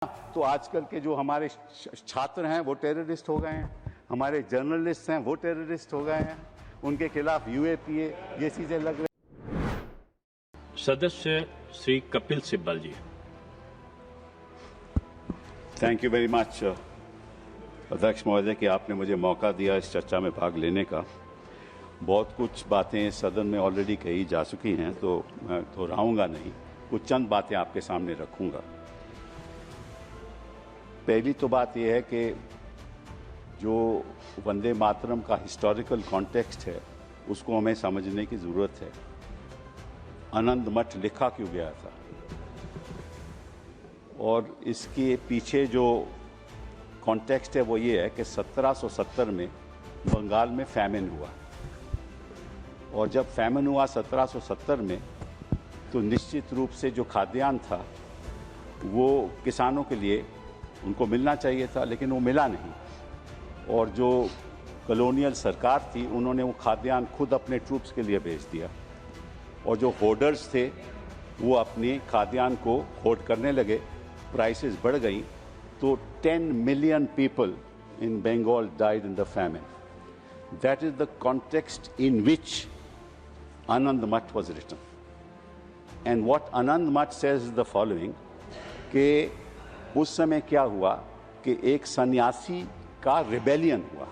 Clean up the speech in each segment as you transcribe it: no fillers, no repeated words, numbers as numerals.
तो आजकल के जो हमारे छात्र हैं वो टेररिस्ट हो गए हैं, हमारे जर्नलिस्ट हैं वो टेररिस्ट हो गए हैं, उनके खिलाफ यूएपीए ये चीजें लग रही। सदस्य श्री कपिल सिब्बल जी। थैंक यू वेरी मच अध्यक्ष महोदय कि आपने मुझे मौका दिया इस चर्चा में भाग लेने का। बहुत कुछ बातें सदन में ऑलरेडी कही जा चुकी हैं तो मैं दोहराऊंगा नहीं, कुछ चंद बातें आपके सामने रखूंगा। पहली तो बात यह है कि जो वंदे मातरम का हिस्टोरिकल कॉन्टेक्स्ट है उसको हमें समझने की ज़रूरत है। आनंद मठ लिखा क्यों गया था और इसके पीछे जो कॉन्टेक्स्ट है वो ये है कि 1770 में बंगाल में फैमिन हुआ और जब फैमिन हुआ 1770 में तो निश्चित रूप से जो खाद्यान्न था वो किसानों के लिए उनको मिलना चाहिए था, लेकिन वो मिला नहीं। और जो कॉलोनियल सरकार थी उन्होंने वो खाद्यान्न खुद अपने ट्रूप्स के लिए भेज दिया और जो होर्डर्स थे वो अपनी खाद्यान्न को होर्ड करने लगे, प्राइसेस बढ़ गई तो 10 million people in Bengal died in the famine. That is the context in which Anand Math was written and what Anand Math says is the following कि उस समय क्या हुआ कि एक सन्यासी का रिबेलियन हुआ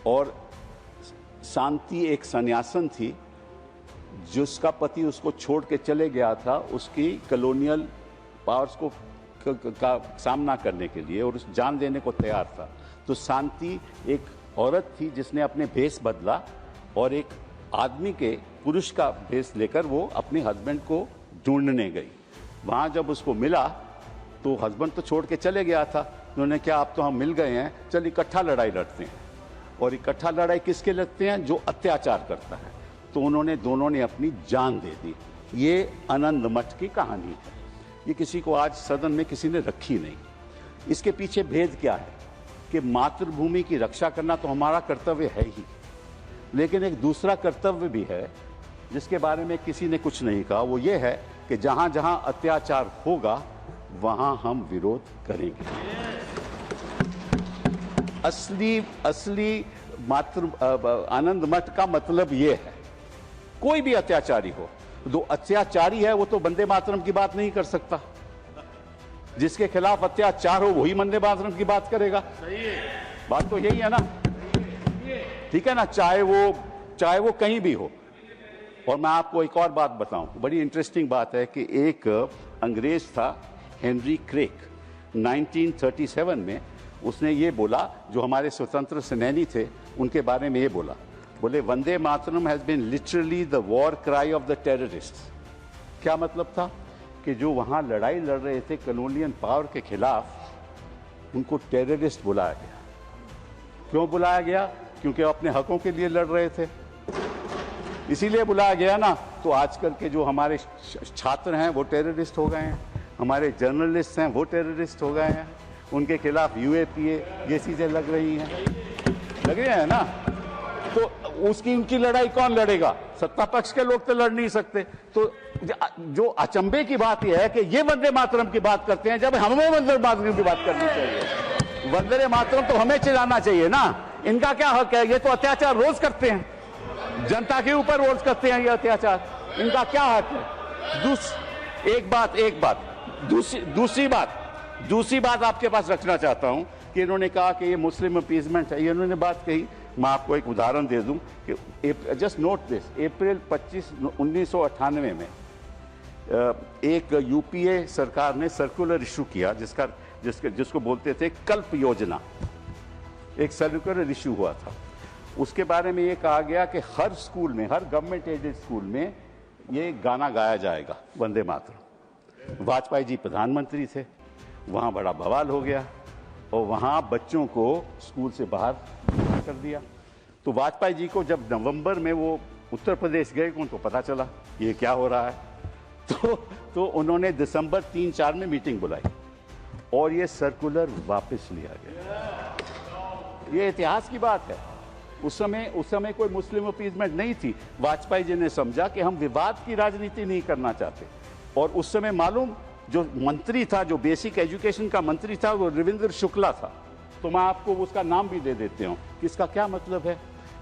और शांति एक सन्यासन थी जिसका पति उसको छोड़ के चले गया था उसकी कॉलोनियल पावर्स को का सामना करने के लिए और उस जान देने को तैयार था। तो शांति एक औरत थी जिसने अपने भेष बदला और एक आदमी के पुरुष का भेष लेकर वो अपने हस्बैंड को ढूंढने गई। वहां जब उसको मिला तो हस्बैंड तो छोड़ के चले गया था, उन्होंने क्या अब तो हम मिल गए हैं, चल इकट्ठा लड़ाई लड़ते हैं। और इकट्ठा लड़ाई किसके लड़ते हैं? जो अत्याचार करता है। तो उन्होंने दोनों ने अपनी जान दे दी। ये आनंद मठ की कहानी है, ये किसी को आज सदन में किसी ने रखी नहीं। इसके पीछे भेद क्या है कि मातृभूमि की रक्षा करना तो हमारा कर्तव्य है ही, लेकिन एक दूसरा कर्तव्य भी है जिसके बारे में किसी ने कुछ नहीं कहा। वो ये है कि जहां जहां अत्याचार होगा वहां हम विरोध करेंगे। असली आनंद मठ का मतलब ये है कोई भी अत्याचारी हो, जो अत्याचारी है वो तो वंदे मातरम की बात नहीं कर सकता। जिसके खिलाफ अत्याचार हो वही वंदे मातरम की बात करेगा। बात तो यही है ना, ठीक है ना, चाहे वो कहीं भी हो। और मैं आपको एक और बात बताऊं, बड़ी इंटरेस्टिंग बात है कि एक अंग्रेज था हेनरी क्रेक, 1937 में उसने ये बोला, जो हमारे स्वतंत्र सेनानी थे उनके बारे में ये बोला, बोले Vande Mataram has been literally the war cry of the terrorists. क्या मतलब था कि जो वहां लड़ाई लड़ रहे थे कॉलोनियल पावर के खिलाफ उनको टेररिस्ट बुलाया गया। क्यों बुलाया गया? क्योंकि वो अपने हकों के लिए लड़ रहे थे, इसीलिए बुलाया गया ना। तो आजकल के जो हमारे छात्र हैं वो टेररिस्ट हो गए हैं, हमारे जर्नलिस्ट हैं वो टेररिस्ट हो गए हैं, उनके खिलाफ यूएपीए ये चीजें लग रही हैं ना। तो उनकी लड़ाई कौन लड़ेगा? सत्ता पक्ष के लोग तो लड़ नहीं सकते। तो जो अचंभे की बात यह है कि ये वंदे मातरम की बात करते हैं जब हमें वंदे मातरम की बात करनी चाहिए। वंदे मातरम तो हमें चिल्लाना चाहिए ना, इनका क्या हक है? ये तो अत्याचार रोज करते हैं, जनता के ऊपर रोज करते हैं ये अत्याचार, इनका क्या हक है? दूसरी बात आपके पास रखना चाहता हूं कि इन्होंने कहा कि ये मुस्लिम अपीजमेंट है। ये इन्होंने बात कही, मैं आपको एक उदाहरण दे दूं कि जस्ट नोट दिस, अप्रैल 25, 1998 में एक यूपीए सरकार ने सर्कुलर इशू किया जिसको बोलते थे कल्प योजना। एक सर्कुलर इशू हुआ था, उसके बारे में ये कहा गया कि हर स्कूल में, हर गवर्नमेंट एडेड स्कूल में ये गाना गाया जाएगा वंदे मातरम। वाजपेयी जी प्रधानमंत्री थे, वहाँ बड़ा बवाल हो गया और वहाँ बच्चों को स्कूल से बाहर कर दिया। तो वाजपेयी जी को जब नवंबर में वो उत्तर प्रदेश गए उनको पता चला ये क्या हो रहा है, तो उन्होंने दिसंबर 3-4 में मीटिंग बुलाई और ये सर्कुलर वापस लिया गया। ये इतिहास की बात है। उस समय कोई मुस्लिम अपीजमेंट नहीं थी। वाजपेयी जी ने समझा कि हम विवाद की राजनीति नहीं करना चाहते और उस समय मालूम जो मंत्री था, जो बेसिक एजुकेशन का मंत्री था, वो रविंद्र शुक्ला था। तो मैं आपको उसका नाम भी दे देते हूँ। इसका क्या मतलब है?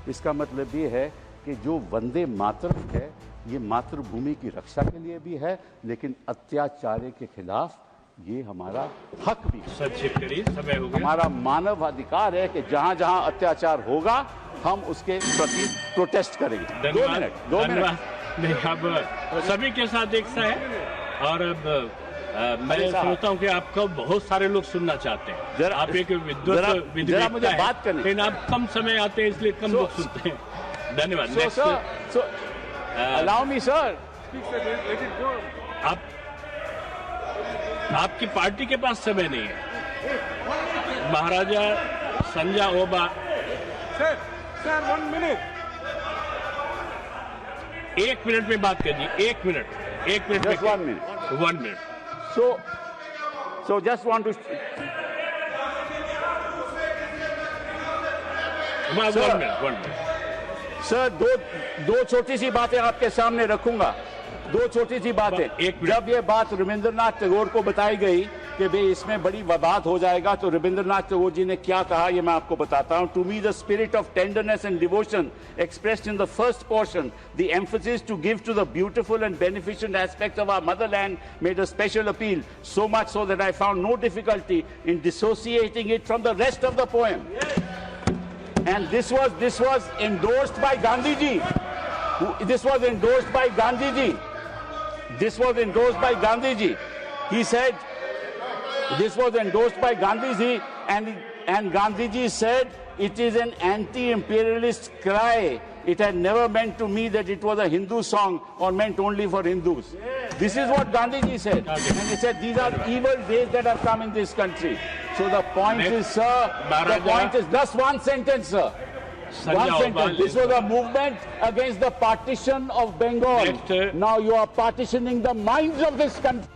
इसका मतलब ये है कि जो वंदे मातरम है, ये मातृभूमि की रक्षा के लिए भी है, लेकिन अत्याचार के खिलाफ ये हमारा हक भी है। संक्षिप्त करिए, समय हो गया। हमारा मानव अधिकार है कि जहां जहां अत्याचार होगा हम उसके प्रति प्रोटेस्ट करेंगे। दो मिनट। नहीं, अब सभी के साथ एक सा है और अब मैं सोचता हूँ कि आपको बहुत सारे लोग सुनना चाहते हैं। आप एक विद्वत मुझे बात करनी, लेकिन आप कम समय आते हैं इसलिए कम लोग सुनते हैं। धन्यवाद। Allow me sir. आपकी पार्टी के पास समय नहीं है। महाराजा संजय ओबा सर 1 मिनट। 1 मिनट में बात कीजिए। 1 minute. Just 1 minute. 1 minute. So just want to. One minute. Sir दो छोटी सी बातें आपके सामने रखूंगा। दो छोटी सी बातें। जब ये बात रविंद्रनाथ टैगोर को बताई गई कि भाई इसमें बड़ी विवाद हो जाएगा, तो रविंद्रनाथ टैगोर जी ने क्या कहा ये मैं आपको बताता हूं। To me the spirit of tenderness and devotion expressed in the first portion, the emphasis to give to the beautiful and beneficent aspects of our motherland made a special appeal, so much so that I found no difficulty in dissociating it from the rest of the poem. And this was endorsed by Gandhi ji. This was endorsed by Gandhi ji. This was endorsed by Gandhi ji. He said this was endorsed by Gandhi ji, and Gandhi ji said it is an anti-imperialist cry. It had never meant to me that it was a Hindu song or meant only for Hindus. This is what Gandhi ji said. And he said these are evil days that have come in this country. So the point is, sir, the point is just one sentence, sir. One sentence. This was a movement against the partition of Bengal. Now you are partitioning the minds of this country.